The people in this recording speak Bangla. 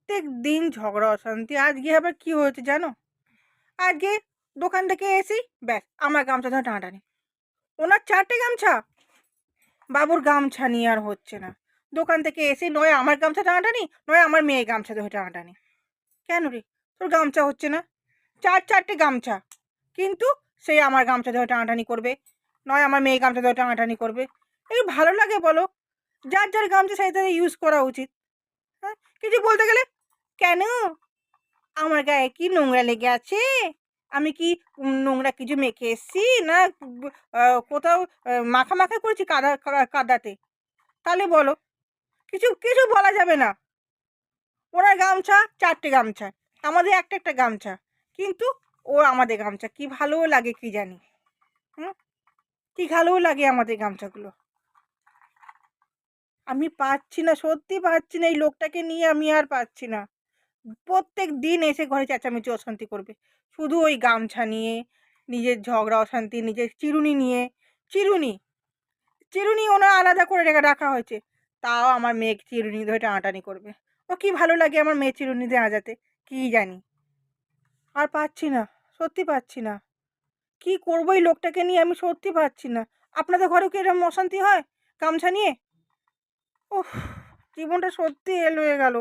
প্রত্যেক দিন ঝগড়া অশান্তি। আজকে আবার কি হয়েছে জানো? আজকে দোকান থেকে এসেই ব্যাস আমার গামছা ধরে টানাটানি। ওনার 4 টে গামছা, বাবুর গামছা নিয়ে আর হচ্ছে না। দোকান থেকে এসেই নয় আমার গামছা টানাটানি, নয় আমার মেয়ের গামছা ধরে টানাটানি। কেন রে? তোর গামছা হচ্ছে না? 4 টে গামছা। কিন্তু সে আমার গামছা ধরে টানাটানি করবে, নয় আমার মেয়ের গামছা ধরে টানাটানি করবে। এই ভালো লাগে বলো? যার যার গামছা সেই তাদের ইউজ করা উচিত। হ্যাঁ? কিছু বলতে গেলে, কেন? আমার গায়ে কি নোংরা লেগে আছে? আমি কি নোংরা কিছু মেখে এসছি? না কোথাও মাখা করেছি কাদাতে? তাহলে বলো। কিছু কিছু বলা যাবে না। ওনার গামছা 4 টে গামছা, আমাদের একটা গামছা। কিন্তু ওর আমাদের গামছা কি ভালো লাগে কি জানি। হুম? কি ভালোও লাগে আমাদের গামছাগুলো। আমি পারছি না, সত্যি পারছি না, এই লোকটাকে নিয়ে আমি আর পারছি না। প্রত্যেক দিন এসে ঘরে চেঁচামেচি অশান্তি করবে। শুধু ওই গামছা নিয়ে, নিজের ঝগড়া অশান্তি, নিজের চিরুনি নিয়ে। চিরুনি, চিরুনি ওনার আলাদা করে রাখা হয়েছে। তাও আমার মেয়ে চিরুনি ধরে টানাটানি করবে। ও কি ভালো লাগে আমার মেয়ে চিরুনি দিয়ে আঁচাতে, কি জানি। আর পারছি না, সত্যি পারছি না। কি করবো এই লোকটাকে নিয়ে, আমি সত্যি পারছি না। আপনাদের ঘরেও কি এরকম অশান্তি হয় গামছা নিয়ে? উফ! জীবনটা সত্যি হেল হয়ে গেল।